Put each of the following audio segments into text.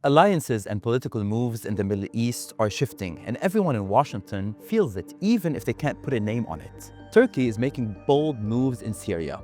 Alliances and political moves in the Middle East are shifting, and everyone in Washington feels it, even if they can't put a name on it. Turkey is making bold moves in Syria.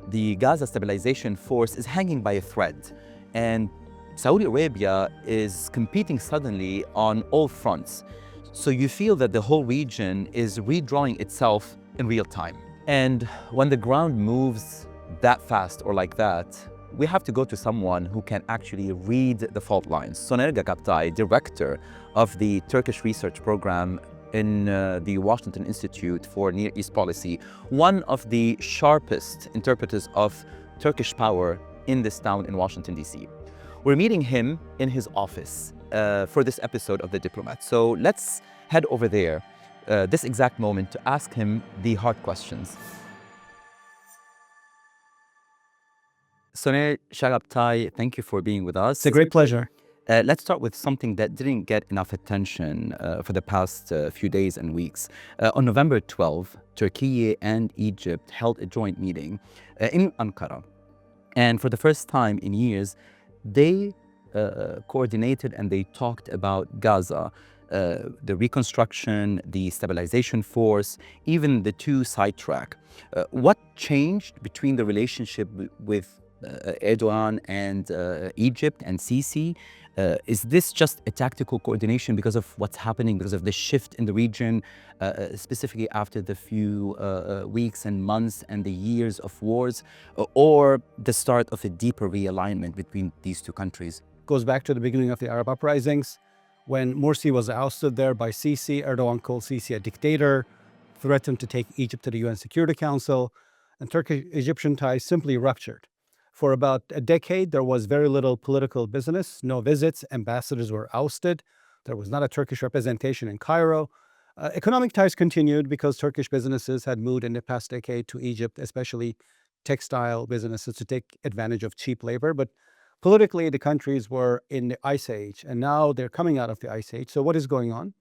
The Gaza Stabilization Force is hanging by a thread, and Saudi Arabia is competing suddenly on all fronts. So you feel that the whole region is redrawing itself in real time. And when the ground moves that fast or like that, we have to go to someone who can actually read the fault lines. Soner Gagaptay, director of the Turkish research program in the Washington Institute for Near East Policy, one of the sharpest interpreters of Turkish power in this town in Washington, D.C. We're meeting him in his office for this episode of The Diplomat. So let's head over there this exact moment to ask him the hard questions. Soner Gagaptay, thank you for being with us. It's a great pleasure. Let's start with something that didn't get enough attention for the past few days and weeks. On November 12, Turkey and Egypt held a joint meeting in Ankara. And for the first time in years, they coordinated and they talked about Gaza, the reconstruction, the stabilization force, even the two sidetrack. What changed between the relationship with Erdogan and Egypt and Sisi? Is this just a tactical coordination because of what's happening, because of the shift in the region, specifically after the few weeks and months and the years of wars, or the start of a deeper realignment between these two countries? Goes back to the beginning of the Arab uprisings, when Morsi was ousted there by Sisi. Erdogan called Sisi a dictator, threatened to take Egypt to the UN Security Council, and Turkish-Egyptian ties simply ruptured. For about a decade, there was very little political business, no visits, ambassadors were ousted. There was not a Turkish representation in Cairo. Economic ties continued because Turkish businesses had moved in the past decade to Egypt, especially textile businesses, to take advantage of cheap labor. But politically, the countries were in the Ice Age, and now they're coming out of the Ice Age. So what is going on?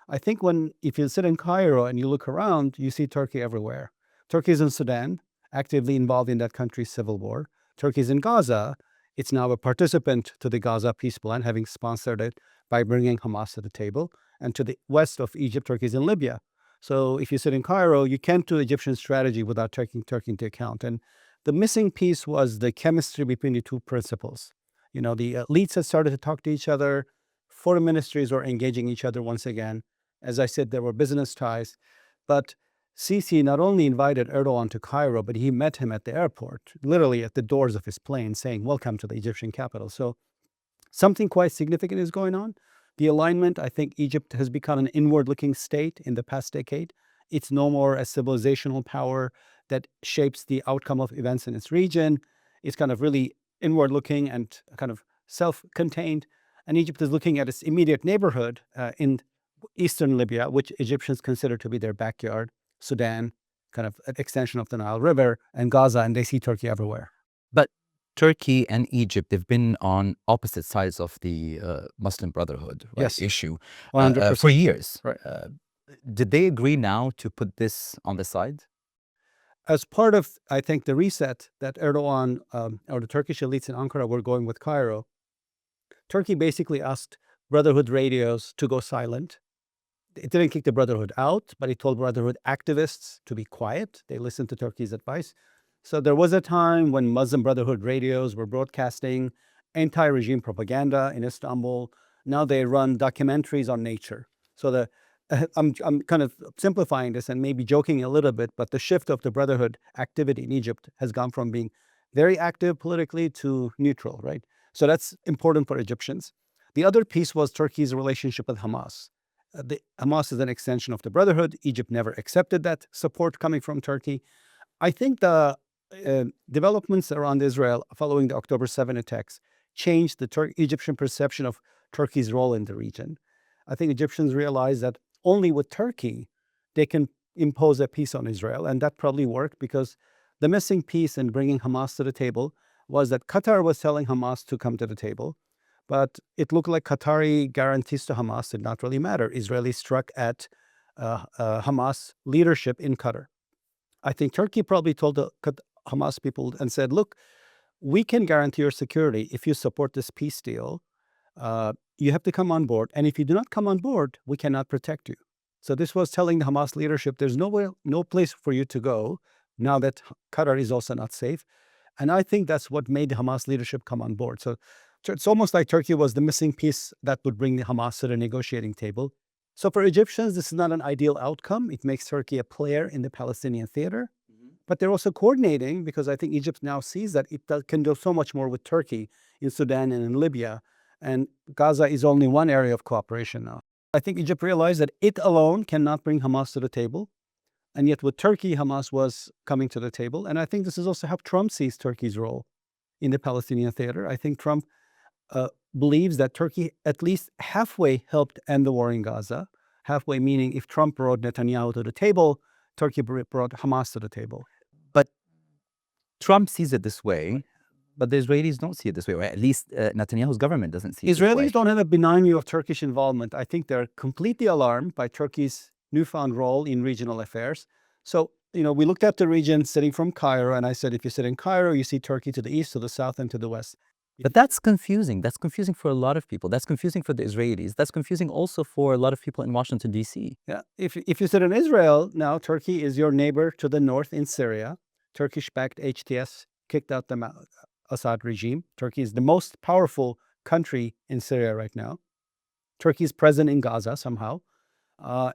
I think if you sit in Cairo and you look around, you see Turkey everywhere. Turkey is in Sudan, actively involved in that country's civil war. Turkey is in Gaza. It's now a participant to the Gaza peace plan, having sponsored it by bringing Hamas to the table. And to the west of Egypt, Turkey is in Libya. So if you sit in Cairo, you can't do Egyptian strategy without taking Turkey into account. And the missing piece was the chemistry between the two principals. You know, the elites had started to talk to each other. Foreign ministries were engaging each other once again. As I said, there were business ties. But Sisi not only invited Erdogan to Cairo, but he met him at the airport, literally at the doors of his plane, saying, "Welcome to the Egyptian capital." So something quite significant is going on. The alignment, I think Egypt has become an inward-looking state in the past decade. It's no more a civilizational power that shapes the outcome of events in its region. It's kind of really inward-looking and kind of self-contained. And Egypt is looking at its immediate neighborhood in eastern Libya, which Egyptians consider to be their backyard, Sudan, kind of an extension of the Nile River, and Gaza, and they see Turkey everywhere. But Turkey and Egypt, they've been on opposite sides of the Muslim Brotherhood Yes. issue 100%. for years. Right. Did they agree now to put this on the side? As part of, I think, the reset that Erdogan or the Turkish elites in Ankara were going with Cairo, Turkey basically asked Brotherhood radios to go silent. It didn't kick the Brotherhood out, but it told Brotherhood activists to be quiet. They listened to Turkey's advice. So there was a time when Muslim Brotherhood radios were broadcasting anti-regime propaganda in Istanbul. Now they run documentaries on nature. So I'm kind of simplifying this and maybe joking a little bit, but the shift of the Brotherhood activity in Egypt has gone from being very active politically to neutral, right? So that's important for Egyptians. The other piece was Turkey's relationship with Hamas. Hamas is an extension of the Brotherhood. Egypt never accepted that support coming from Turkey. I think the developments around Israel following the October 7 attacks changed the Egyptian perception of Turkey's role in the region. I think Egyptians realized that only with Turkey they can impose a peace on Israel, and that probably worked because the missing piece in bringing Hamas to the table was that Qatar was telling Hamas to come to the table, but it looked like Qatari guarantees to Hamas did not really matter. Israelis struck at Hamas leadership in Qatar. I think Turkey probably told the Hamas people and said, look, we can guarantee your security if you support this peace deal, You have to come on board. And if you do not come on board, we cannot protect you. So this was telling the Hamas leadership, there's no place for you to go now that Qatar is also not safe. And I think that's what made the Hamas leadership come on board. So it's almost like Turkey was the missing piece that would bring the Hamas to the negotiating table. So for Egyptians, this is not an ideal outcome. It makes Turkey a player in the Palestinian theater. But they're also coordinating because I think Egypt now sees that it can do so much more with Turkey in Sudan and in Libya. And Gaza is only one area of cooperation now. I think Egypt realized that it alone cannot bring Hamas to the table. And yet with Turkey, Hamas was coming to the table. And I think this is also how Trump sees Turkey's role in the Palestinian theater. I think Trump believes that Turkey at least halfway helped end the war in Gaza. Halfway meaning if Trump brought Netanyahu to the table, Turkey brought Hamas to the table. But Trump sees it this way, but the Israelis don't see it this way, or at least Netanyahu's government doesn't see it this way. Israelis don't have a benign view of Turkish involvement. I think they're completely alarmed by Turkey's newfound role in regional affairs. So, we looked at the region sitting from Cairo, and I said, if you sit in Cairo, you see Turkey to the east, to the south, and to the west. But that's confusing. That's confusing for a lot of people. That's confusing for the Israelis. That's confusing also for a lot of people in Washington, D.C. Yeah. If you sit in Israel, now Turkey is your neighbor to the north in Syria. Turkish-backed HTS kicked out the Assad regime. Turkey is the most powerful country in Syria right now. Turkey is present in Gaza somehow.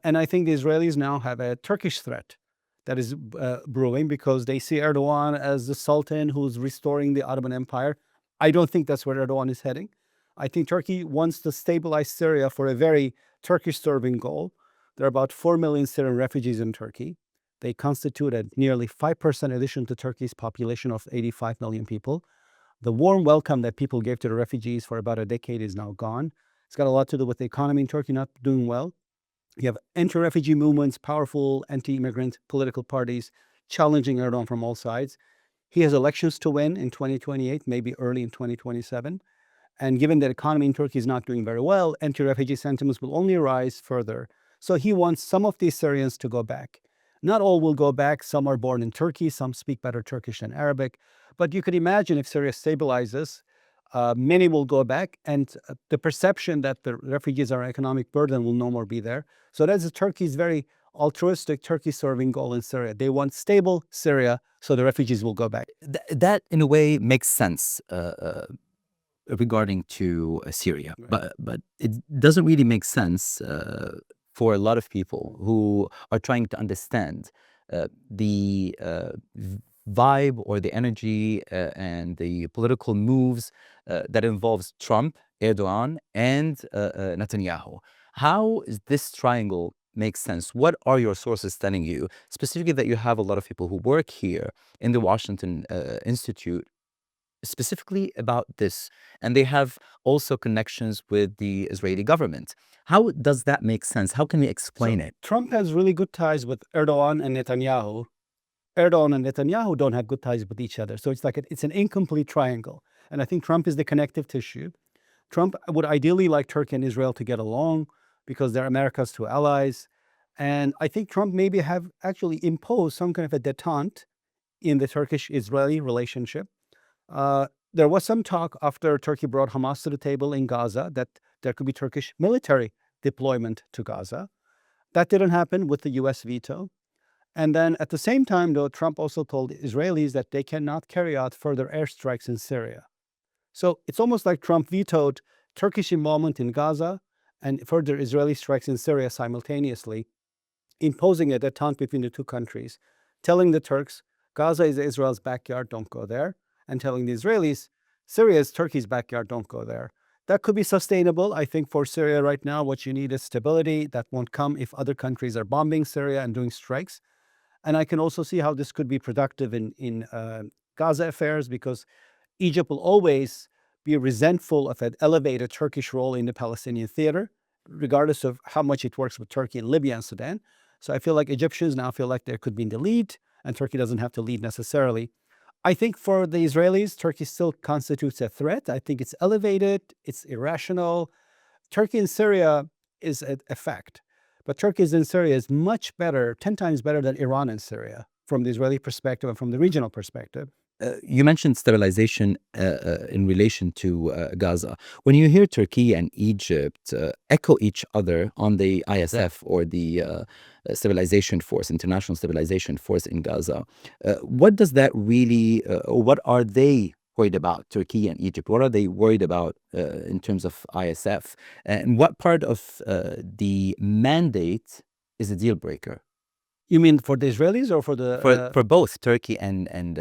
And I think the Israelis now have a Turkish threat that is brewing because they see Erdogan as the Sultan who's restoring the Ottoman Empire. I don't think that's where Erdogan is heading. I think Turkey wants to stabilize Syria for a very Turkish-serving goal. There are about 4 million Syrian refugees in Turkey. They constitute a nearly 5% addition to Turkey's population of 85 million people. The warm welcome that people gave to the refugees for about a decade is now gone. It's got a lot to do with the economy in Turkey not doing well. You have anti-refugee movements, powerful anti-immigrant political parties challenging Erdogan from all sides. He has elections to win in 2028, maybe early in 2027. And given that the economy in Turkey is not doing very well, anti-refugee sentiments will only rise further. So he wants some of these Syrians to go back. Not all will go back. Some are born in Turkey. Some speak better Turkish than Arabic. But you could imagine if Syria stabilizes, many will go back. And the perception that the refugees are an economic burden will no more be there. So that's Turkey's very altruistic, Turkey-serving goal in Syria. They want stable Syria, so the refugees will go back. That, in a way, makes sense regarding to Syria. Right. But it doesn't really make sense for a lot of people who are trying to understand the vibe or the energy and the political moves that involves Trump, Erdogan, and Netanyahu. How is this triangle makes sense? What are your sources telling you, specifically that you have a lot of people who work here in the Washington Institute, specifically about this, and they have also connections with the Israeli government? How does that make sense? How can we explain it? Trump has really good ties with Erdogan and Netanyahu. Erdogan and Netanyahu don't have good ties with each other. So it's like it's an incomplete triangle. And I think Trump is the connective tissue. Trump would ideally like Turkey and Israel to get along because they're America's two allies. And I think Trump maybe have actually imposed some kind of a detente in the Turkish-Israeli relationship. There was some talk after Turkey brought Hamas to the table in Gaza that there could be Turkish military deployment to Gaza. That didn't happen with the US veto. And then at the same time, though, Trump also told the Israelis that they cannot carry out further airstrikes in Syria. So it's almost like Trump vetoed Turkish involvement in Gaza and further Israeli strikes in Syria simultaneously, imposing a detente between the two countries, telling the Turks, Gaza is Israel's backyard, don't go there, and telling the Israelis, Syria is Turkey's backyard, don't go there. That could be sustainable. I think for Syria right now, what you need is stability. That won't come if other countries are bombing Syria and doing strikes. And I can also see how this could be productive in Gaza affairs, because Egypt will always be resentful of an elevated Turkish role in the Palestinian theater, regardless of how much it works with Turkey in Libya and Sudan. So I feel like Egyptians now feel like they could be in the lead, and Turkey doesn't have to lead necessarily. I think for the Israelis, Turkey still constitutes a threat. I think it's elevated, it's irrational. Turkey in Syria is a fact. But Turkey in Syria is much better, 10 times better than Iran in Syria, from the Israeli perspective and from the regional perspective. You mentioned stabilization in relation to Gaza. When you hear Turkey and Egypt echo each other on the ISF or the stabilization force, international stabilization force in Gaza, what does that really, or what are they worried about, Turkey and Egypt? What are they worried about in terms of ISF? And what part of the mandate is a deal breaker? You mean for the Israelis or for the... For both Turkey and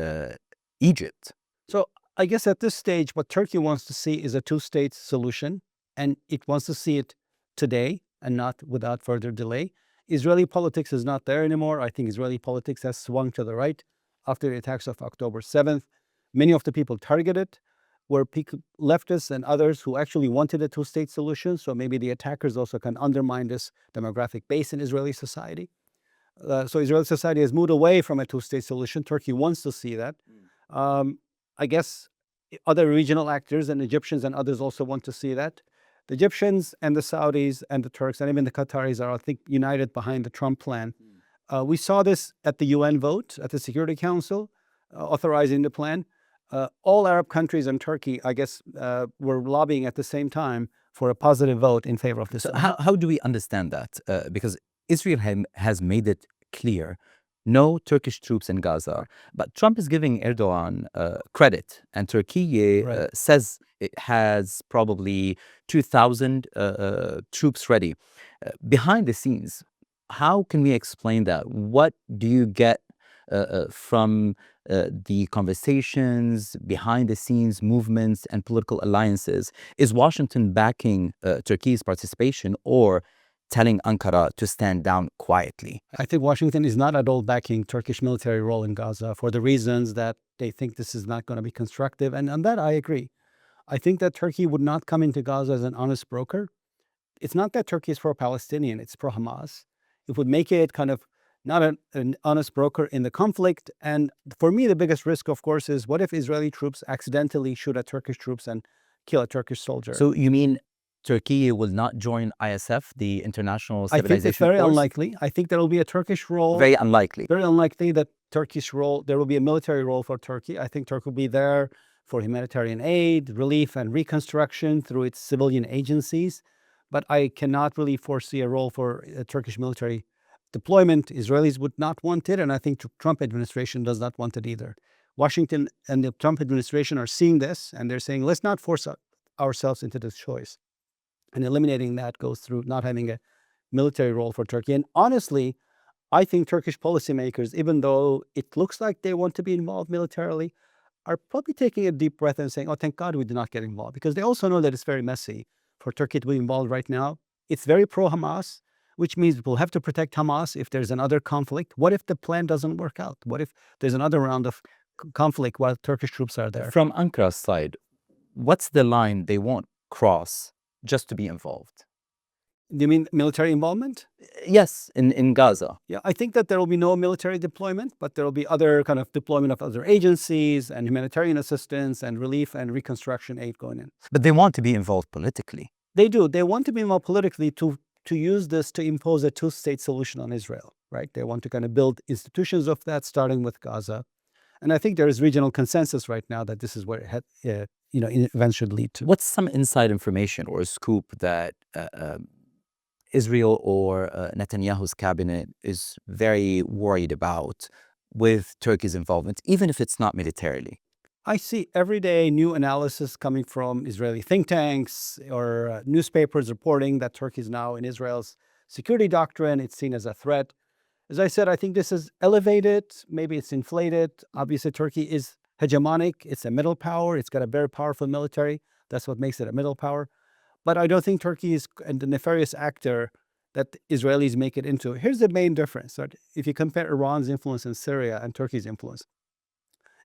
Egypt. So I guess at this stage, what Turkey wants to see is a two-state solution, and it wants to see it today and not without further delay. Israeli politics is not there anymore. I think Israeli politics has swung to the right after the attacks of October 7th. Many of the people targeted were leftists and others who actually wanted a two-state solution. So maybe the attackers also can undermine this demographic base in Israeli society. So Israeli society has moved away from a two-state solution. Turkey wants to see that. I guess other regional actors and Egyptians and others also want to see that. The Egyptians and the Saudis and the Turks and even the Qataris are, I think, united behind the Trump plan. We saw this at the UN vote at the Security Council, authorizing the plan. All Arab countries and Turkey, I guess, were lobbying at the same time for a positive vote in favor of this. So how do we understand that? Because Israel has made it clear, no Turkish troops in Gaza. But Trump is giving Erdogan credit, and Turkey says it has probably 2,000 troops ready. Behind the scenes, how can we explain that? What do you get from the conversations, behind the scenes movements and political alliances? Is Washington backing Turkey's participation or telling Ankara to stand down quietly? I think Washington is not at all backing Turkish military role in Gaza for the reasons that they think this is not going to be constructive. And on that, I agree. I think that Turkey would not come into Gaza as an honest broker. It's not that Turkey is pro-Palestinian, it's pro-Hamas. It would make it kind of not an honest broker in the conflict. And for me, the biggest risk, of course, is what if Israeli troops accidentally shoot at Turkish troops and kill a Turkish soldier? So you mean Turkey will not join ISF, the International Stabilization Force? I think it's very unlikely. I think there will be a Turkish role. Very unlikely. Very unlikely that Turkish role, there will be a military role for Turkey. I think Turkey will be there for humanitarian aid, relief, and reconstruction through its civilian agencies. But I cannot really foresee a role for a Turkish military deployment. Israelis would not want it, and I think the Trump administration does not want it either. Washington and the Trump administration are seeing this, and they're saying, let's not force ourselves into this choice. And eliminating that goes through not having a military role for Turkey. And honestly, I think Turkish policymakers, even though it looks like they want to be involved militarily, are probably taking a deep breath and saying, oh, thank God we did not get involved. Because they also know that it's very messy for Turkey to be involved right now. It's very pro-Hamas, which means we'll have to protect Hamas if there's another conflict. What if the plan doesn't work out? What if there's another round of conflict while Turkish troops are there? From Ankara's side, what's the line they won't cross just to be involved? Do you mean military involvement? Yes, in Gaza. Yeah, I think that there will be no military deployment, but there will be other kind of deployment of other agencies and humanitarian assistance and relief and reconstruction aid going in. But they want to be involved politically. They do. They want to be involved politically to use this to impose a two-state solution on Israel, right? They want to kind of build institutions of that, starting with Gaza. And I think there is regional consensus right now that this is where it events should lead to. What's some inside information or scoop that Israel or Netanyahu's cabinet is very worried about with Turkey's involvement, even if it's not militarily? I see every day new analysis coming from Israeli think tanks or newspapers reporting that Turkey is now in Israel's security doctrine. It's seen as a threat. As I said, I think this is elevated. Maybe it's inflated. Obviously, Turkey is hegemonic. It's a middle power. It's got a very powerful military. That's what makes it a middle power. But I don't think Turkey is the nefarious actor that Israelis make it into. Here's the main difference. Right? If you compare Iran's influence in Syria and Turkey's influence,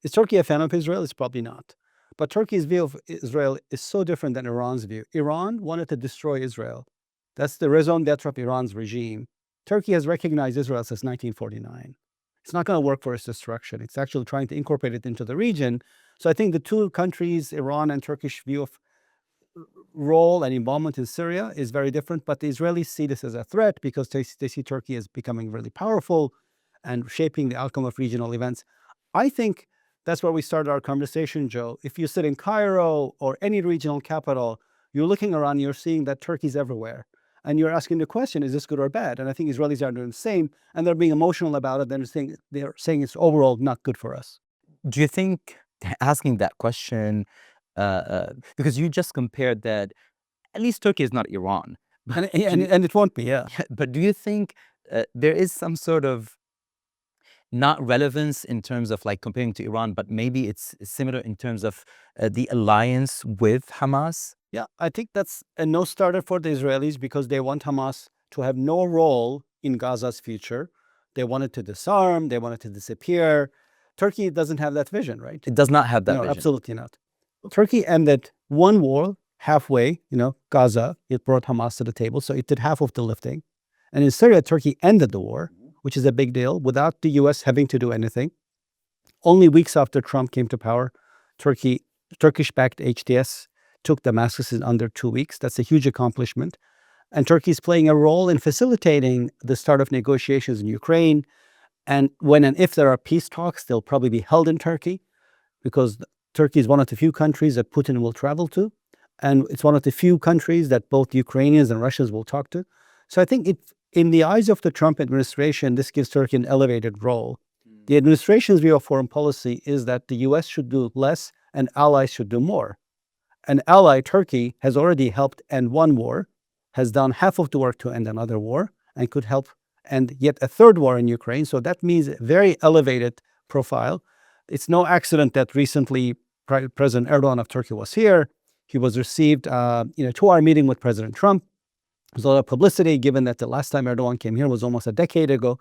is Turkey a fan of Israel? It's probably not. But Turkey's view of Israel is so different than Iran's view. Iran wanted to destroy Israel. That's the raison d'etre of Iran's regime. Turkey has recognized Israel since 1949. It's not going to work for its destruction. It's actually trying to incorporate it into the region. So I think the two countries, Iran and Turkish view of role and involvement in Syria is very different. But the Israelis see this as a threat because they see Turkey as becoming really powerful and shaping the outcome of regional events. I think That's where we started our conversation, Joe. If you sit in Cairo or any regional capital, you're looking around, you're seeing that Turkey's everywhere. And you're asking the question, is this good or bad? And I think Israelis are doing the same, and they're being emotional about it. They're saying it's overall not good for us. Do you think asking that question, because you just compared that, at least Turkey is not Iran. And it won't be, yeah. But do you think there is some sort of not relevance in terms of like comparing to Iran, but maybe it's similar in terms of the alliance with Hamas? Yeah, I think that's a no-starter for the Israelis because they want Hamas to have no role in Gaza's future. They want it to disarm, they want it to disappear. Turkey doesn't have that vision, right? It does not have that No, vision. absolutely not. Turkey ended one war halfway, Gaza. It brought Hamas to the table, so it did half of the lifting. And in Syria, Turkey ended the war, which is a big deal, without the U.S. having to do anything. Only weeks after Trump came to power, Turkish-backed HTS took Damascus in under 2 weeks. That's a huge accomplishment. And Turkey is playing a role in facilitating the start of negotiations in Ukraine. And when and if there are peace talks, they'll probably be held in Turkey because Turkey is one of the few countries that Putin will travel to. And it's one of the few countries that both Ukrainians and Russians will talk to. So I think in the eyes of the Trump administration, this gives Turkey an elevated role. The administration's view of foreign policy is that the U.S. should do less and allies should do more. An ally, Turkey, has already helped end one war, has done half of the work to end another war, and could help end yet a third war in Ukraine. So that means a very elevated profile. It's no accident that recently President Erdogan of Turkey was here. He was received to our meeting with President Trump. There's a lot of publicity, given that the last time Erdogan came here was almost a decade ago.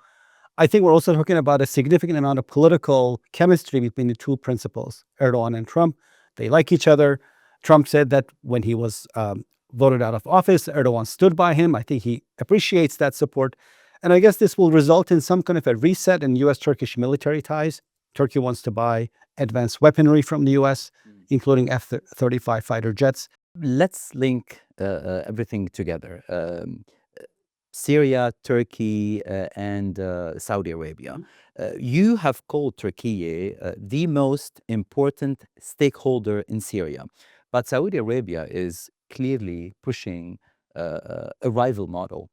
I think we're also talking about a significant amount of political chemistry between the two principals, Erdogan and Trump. They like each other. Trump said that when he was voted out of office, Erdogan stood by him. I think he appreciates that support. And I guess this will result in some kind of a reset in U.S.-Turkish military ties. Turkey wants to buy advanced weaponry from the U.S., including F-35 fighter jets. Let's link everything together. Syria, Turkey, and Saudi Arabia. You have called Turkey the most important stakeholder in Syria, but Saudi Arabia is clearly pushing a rival model.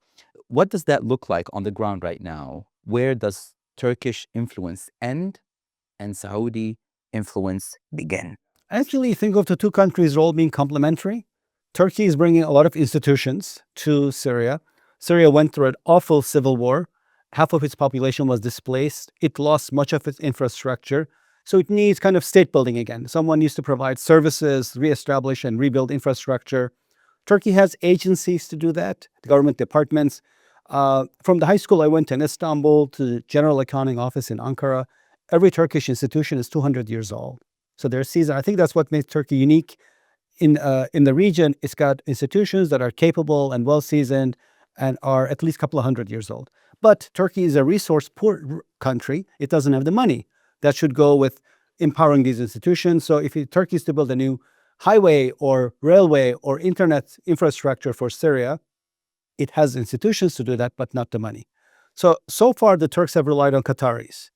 What does that look like on the ground right now? Where does Turkish influence end and Saudi influence begin? I actually think of the two countries' role being complementary. Turkey is bringing a lot of institutions to Syria. Syria went through an awful civil war. Half of its population was displaced. It lost much of its infrastructure. So it needs kind of state building again. Someone needs to provide services, reestablish and rebuild infrastructure. Turkey has agencies to do that, the government departments. From the high school I went to in Istanbul to the General Accounting Office in Ankara, every Turkish institution is 200 years old. So they're seasoned. I think that's what makes Turkey unique in the region. It's got institutions that are capable and well-seasoned and are at least a couple of 100 years old. But Turkey is a resource-poor country. It doesn't have the money. That should go with empowering these institutions. So if Turkey is to build a new highway or railway or internet infrastructure for Syria, it has institutions to do that, but not the money. So far, the Turks have relied on Qataris.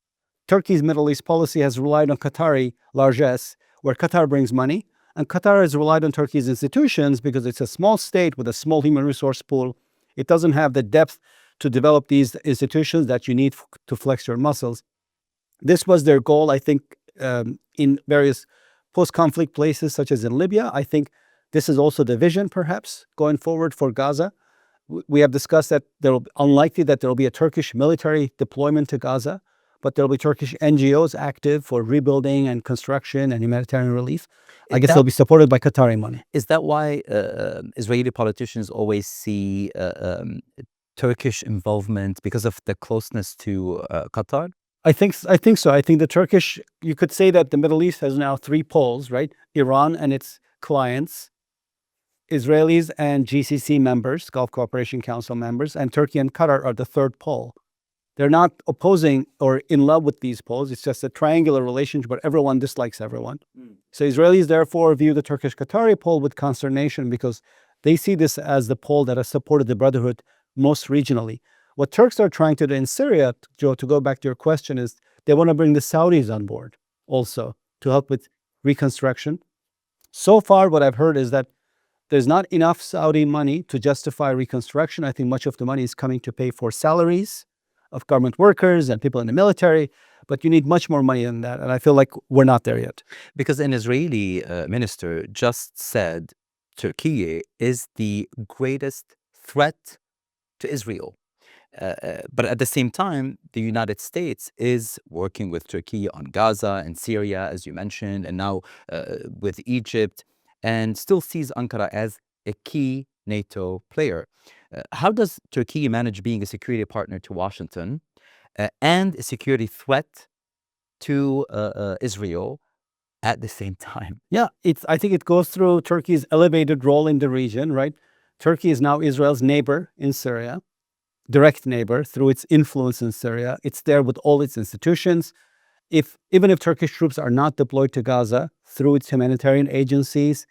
Turkey's Middle East policy has relied on Qatari largesse, where Qatar brings money. And Qatar has relied on Turkey's institutions because it's a small state with a small human resource pool. It doesn't have the depth to develop these institutions that you need to flex your muscles. This was their goal, I think, in various post-conflict places, such as in Libya. I think this is also the vision, perhaps, going forward for Gaza. We have discussed that unlikely that there will be a Turkish military deployment to Gaza, but there will be Turkish NGOs active for rebuilding and construction and humanitarian relief. I guess they'll be supported by Qatari money. Is that why Israeli politicians always see Turkish involvement because of the closeness to Qatar? I think so. I think the Turkish, you could say that the Middle East has now three poles, right? Iran and its clients, Israelis and GCC members, Gulf Cooperation Council members, and Turkey and Qatar are the third pole. They're not opposing or in love with these poles. It's just a triangular relationship where everyone dislikes everyone. So Israelis therefore view the Turkish-Qatari pole with consternation because they see this as the pole that has supported the Brotherhood most regionally. What Turks are trying to do in Syria, Joe, to go back to your question, is they want to bring the Saudis on board also. to help with reconstruction. So far, what I've heard is that there's not enough Saudi money to justify reconstruction. I think much of the money is coming to pay for salaries of government workers and people in the military, but you need much more money than that. And I feel like we're not there yet. Because an Israeli minister just said Turkey is the greatest threat to Israel. But at the same time, the United States is working with Turkey on Gaza and Syria, as you mentioned, and now with Egypt, and still sees Ankara as a key NATO player. How does Turkey manage being a security partner to Washington and a security threat to Israel at the same time? Yeah, I think it goes through Turkey's elevated role in the region, right? Turkey is now Israel's neighbor in Syria, direct neighbor through its influence in Syria. It's there with all its institutions. Even if Turkish troops are not deployed to Gaza, through its humanitarian agencies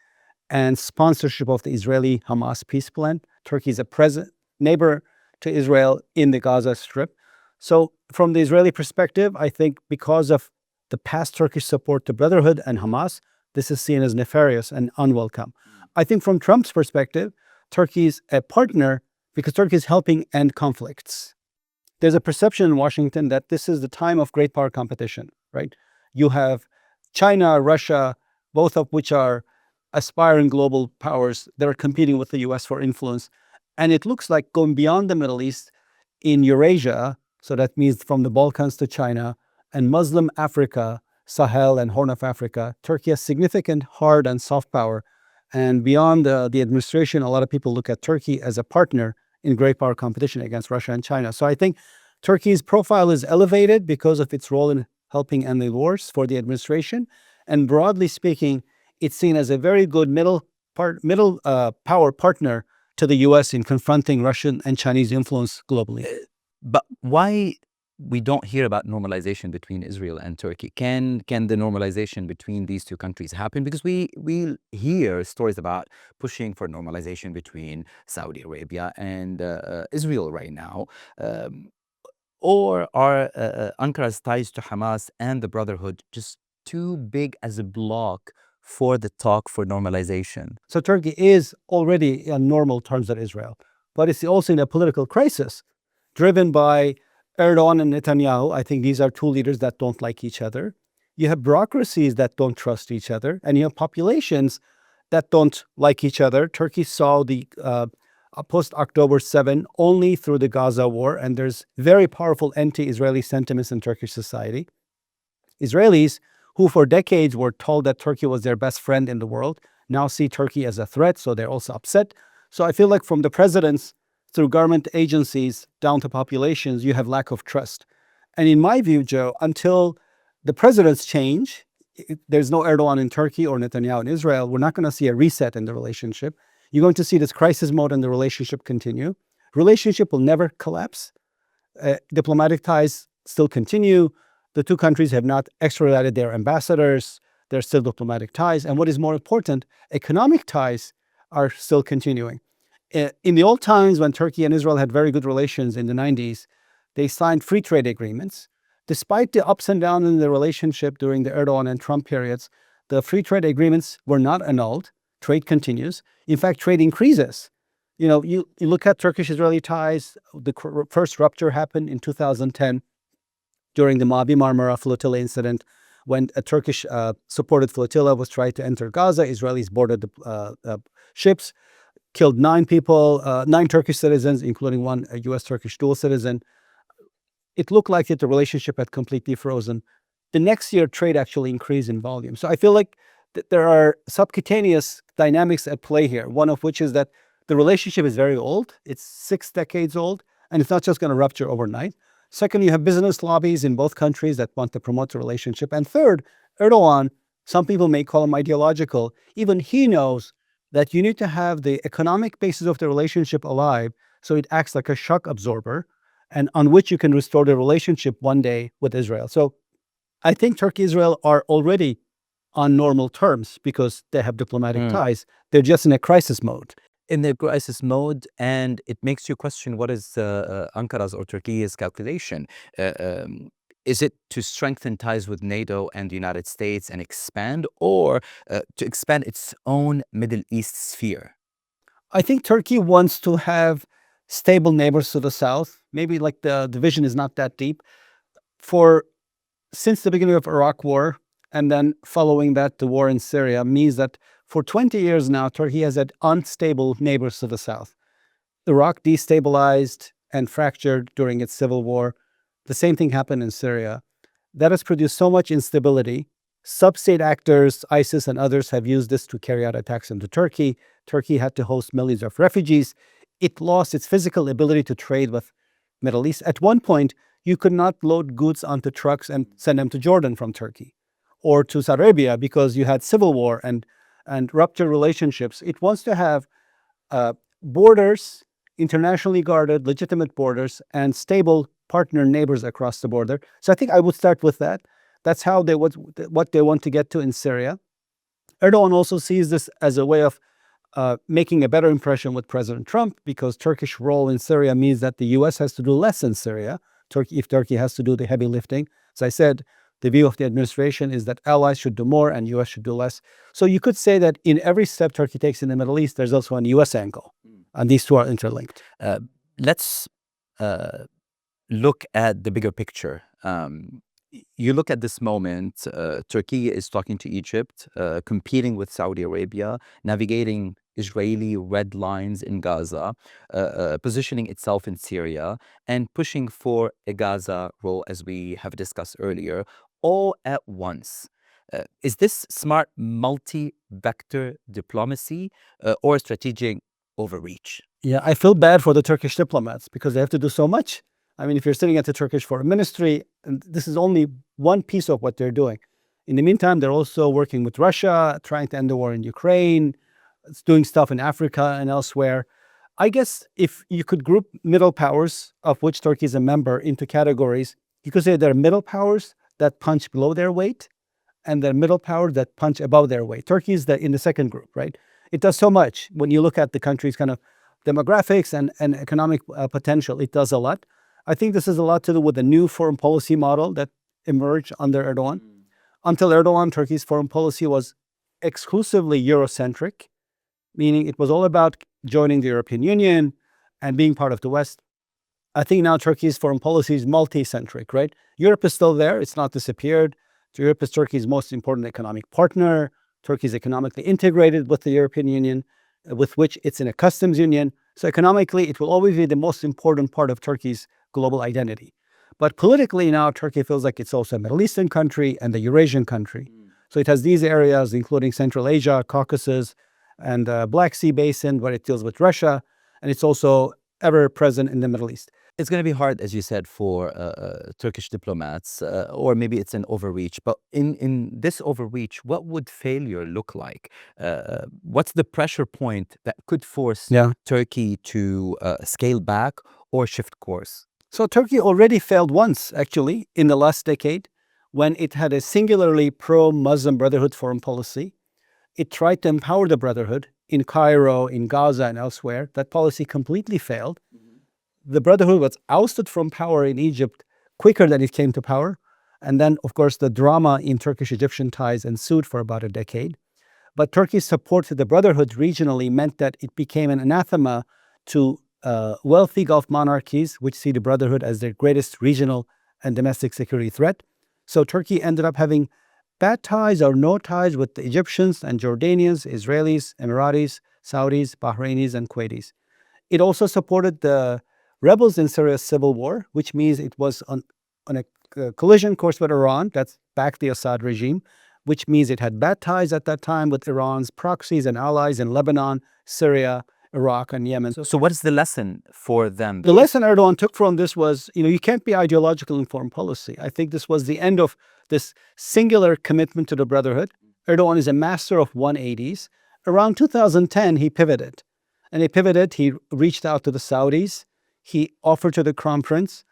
and sponsorship of the Israeli-Hamas peace plan, Turkey is a present neighbor to Israel in the Gaza Strip. So from the Israeli perspective, I think because of the past Turkish support to Brotherhood and Hamas, this is seen as nefarious and unwelcome. I think from Trump's perspective, Turkey is a partner because Turkey is helping end conflicts. There's a perception in Washington that this is the time of great power competition, right? You have China, Russia, both of which are aspiring global powers that are competing with the US for influence. And it looks like going beyond the Middle East in Eurasia, so that means from the Balkans to China, and Muslim Africa, Sahel and Horn of Africa, Turkey has significant hard and soft power. And beyond the administration, a lot of people look at Turkey as a partner in great power competition against Russia and China. So I think Turkey's profile is elevated because of its role in helping end the wars for the administration. And broadly speaking, it's seen as a very good middle power partner to the US in confronting Russian and Chinese influence globally. But why we don't hear about normalization between Israel and Turkey? Can the normalization between these two countries happen? Because we hear stories about pushing for normalization between Saudi Arabia and Israel right now. Or are Ankara's ties to Hamas and the Brotherhood just too big as a block for the talk for normalization? So Turkey is already on normal terms with Israel, but it's also in a political crisis driven by Erdogan and Netanyahu. I think these are two leaders that don't like each other. You have bureaucracies that don't trust each other, and you have populations that don't like each other. Turkey saw the post-October 7 only through the Gaza war, and there's very powerful anti-Israeli sentiments in Turkish society. Israelis, who for decades were told that Turkey was their best friend in the world, now see Turkey as a threat, so they're also upset. So I feel like from the presidents through government agencies down to populations, you have lack of trust. And in my view, Joe, until the presidents change, there's no Erdogan in Turkey or Netanyahu in Israel, we're not going to see a reset in the relationship. You're going to see this crisis mode and the relationship continue. Relationship will never collapse. Diplomatic ties still continue. The two countries have not extradited their ambassadors. There's still diplomatic ties. And what is more important, economic ties are still continuing. In the old times when Turkey and Israel had very good relations in the 90s, they signed free trade agreements. Despite the ups and downs in the relationship during the Erdogan and Trump periods, the free trade agreements were not annulled. Trade continues. In fact, trade increases. You look at Turkish-Israeli ties, the first rupture happened in 2010 during the Mavi Marmara flotilla incident when a Turkish supported flotilla was trying to enter Gaza. Israelis boarded the ships, killed 9 people, 9 Turkish citizens, including one US-Turkish dual citizen. It looked like the relationship had completely frozen. The next year, trade actually increased in volume. So I feel like there are subcutaneous dynamics at play here, one of which is that the relationship is very old. It's 6 decades old, and it's not just going to rupture overnight. Second, you have business lobbies in both countries that want to promote the relationship. And third, Erdogan, some people may call him ideological, even he knows that you need to have the economic basis of the relationship alive so it acts like a shock absorber and on which you can restore the relationship one day with Israel. So I think Turkey and Israel are already on normal terms because they have diplomatic ties. They're just in a crisis mode. In the crisis mode, and it makes you question what is Ankara's or Turkey's calculation. Is it to strengthen ties with NATO and the United States and expand, or to expand its own Middle East sphere? I think Turkey wants to have stable neighbors to the south. Maybe like the division is not that deep. Since the beginning of Iraq war, and then following that, the war in Syria, means that for 20 years now, Turkey has had unstable neighbors to the south. Iraq destabilized and fractured during its civil war. The same thing happened in Syria. That has produced so much instability. Sub-state actors, ISIS and others, have used this to carry out attacks into Turkey. Turkey had to host millions of refugees. It lost its physical ability to trade with Middle East. At one point, you could not load goods onto trucks and send them to Jordan from Turkey or to Saudi Arabia because you had civil war and ruptured relationships. It wants to have borders, internationally guarded, legitimate borders, and stable partner neighbors across the border. So I think I would start with that. That's how what they want to get to in Syria. Erdogan also sees this as a way of making a better impression with President Trump, because Turkish role in Syria means that the US has to do less in Syria, if Turkey has to do the heavy lifting. As I said, the view of the administration is that allies should do more and US should do less. So you could say that in every step Turkey takes in the Middle East, there's also a US angle, and these two are interlinked. Let's look at the bigger picture. You look at this moment, Turkey is talking to Egypt, competing with Saudi Arabia, navigating Israeli red lines in Gaza, positioning itself in Syria, and pushing for a Gaza role, as we have discussed earlier, all at once. Is this smart multi-vector diplomacy or strategic overreach? Yeah, I feel bad for the Turkish diplomats because they have to do so much. I mean, if you're sitting at the Turkish foreign ministry, and this is only one piece of what they're doing. In the meantime, they're also working with Russia, trying to end the war in Ukraine, doing stuff in Africa and elsewhere. I guess if you could group middle powers, of which Turkey is a member, into categories, you could say there are middle powers that punch below their weight, and there are middle powers that punch above their weight. Turkey is in the second group, right? It does so much. When you look at the country's kind of demographics and economic potential, it does a lot. I think this has a lot to do with the new foreign policy model that emerged under Erdogan. Until Erdogan, Turkey's foreign policy was exclusively Eurocentric, meaning it was all about joining the European Union and being part of the West. I think now Turkey's foreign policy is multi-centric, right? Europe is still there. It's not disappeared. Europe is Turkey's most important economic partner. Turkey is economically integrated with the European Union, with which it's in a customs union. So economically, it will always be the most important part of Turkey's global identity. But politically now, Turkey feels like it's also a Middle Eastern country and a Eurasian country. So it has these areas, including Central Asia, Caucasus, and Black Sea Basin, where it deals with Russia. And it's also ever present in the Middle East. It's going to be hard, as you said, for Turkish diplomats, or maybe it's an overreach. But in this overreach, what would failure look like? What's the pressure point that could force Turkey to scale back or shift course? So Turkey already failed once, actually, in the last decade, when it had a singularly pro-Muslim Brotherhood foreign policy. It tried to empower the Brotherhood in Cairo, in Gaza, and elsewhere. That policy completely failed. The Brotherhood was ousted from power in Egypt quicker than it came to power. And then, of course, the drama in Turkish-Egyptian ties ensued for about a decade. But Turkey's support to the Brotherhood regionally meant that it became an anathema to wealthy Gulf monarchies, which see the Brotherhood as their greatest regional and domestic security threat. So Turkey ended up having bad ties or no ties with the Egyptians and Jordanians, Israelis, Emiratis, Saudis, Bahrainis, and Kuwaitis. It also supported the rebels in Syria's civil war, which means it was on a collision course with Iran, that's backed the Assad regime, which means it had bad ties at that time with Iran's proxies and allies in Lebanon, Syria, Iraq, and Yemen. So what is the lesson for them? The lesson Erdogan took from this was, you can't be ideological in foreign policy. I think this was the end of this singular commitment to the Brotherhood. Erdogan is a master of 180s. Around 2010, he pivoted. And he reached out to the Saudis. He offered to the Crown Prince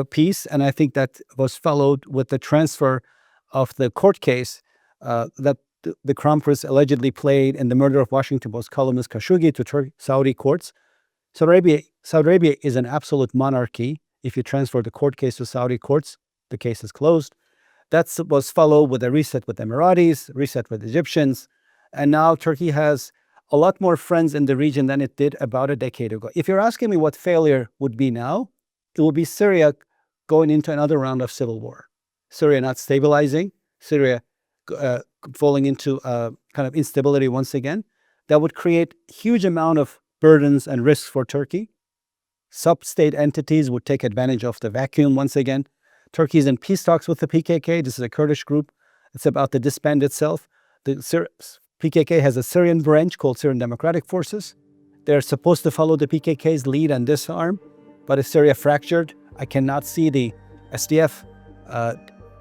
peace. And I think that was followed with the transfer of the court case that the Crown Prince allegedly played in the murder of Washington Post columnist Khashoggi to Saudi courts. Saudi Arabia is an absolute monarchy. If you transfer the court case to Saudi courts, the case is closed. That was followed with a reset with Emiratis, reset with Egyptians. And now Turkey has a lot more friends in the region than it did about a decade ago. If you're asking me what failure would be now, it would be Syria going into another round of civil war. Syria not stabilizing, Syria falling into kind of instability once again. That would create huge amount of burdens and risks for Turkey. Sub-state entities would take advantage of the vacuum once again. Turkey is in peace talks with the PKK. This is a Kurdish group. It's about to disband itself. The PKK has a Syrian branch called Syrian Democratic Forces. They're supposed to follow the PKK's lead and disarm, but if Syria fractured, I cannot see the SDF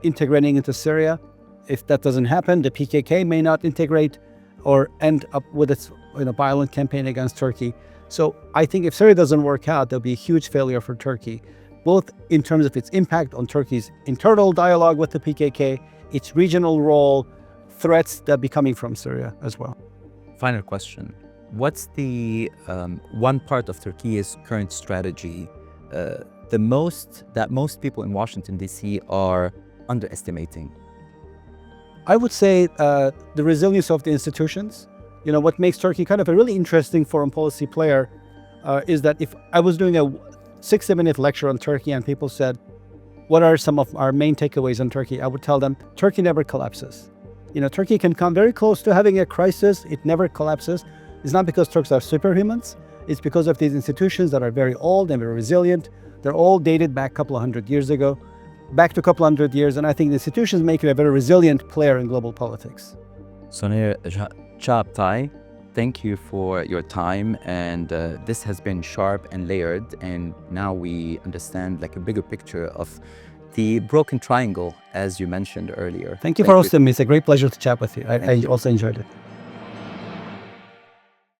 integrating into Syria. If that doesn't happen, the PKK may not integrate or end up with its violent campaign against Turkey. So I think if Syria doesn't work out, there'll be a huge failure for Turkey, both in terms of its impact on Turkey's internal dialogue with the PKK, its regional role, threats that be coming from Syria as well. Final question. What's the one part of Turkey's current strategy that most people in Washington, D.C. are underestimating? I would say the resilience of the institutions. What makes Turkey kind of a really interesting foreign policy player is that if I was doing a 60-minute lecture on Turkey and people said, what are some of our main takeaways on Turkey? I would tell them, Turkey never collapses. Turkey can come very close to having a crisis. It never collapses. It's not because Turks are superhumans. It's because of these institutions that are very old and very resilient. They're all dated back a couple of hundred years ago, back to a couple hundred years. And I think the institutions make it a very resilient player in global politics. Soner Chabtai, thank you for your time. And this has been sharp and layered. And now we understand like a bigger picture of the broken triangle, as you mentioned earlier. Thank you for hosting me. It's a great pleasure to chat with you. I also enjoyed it.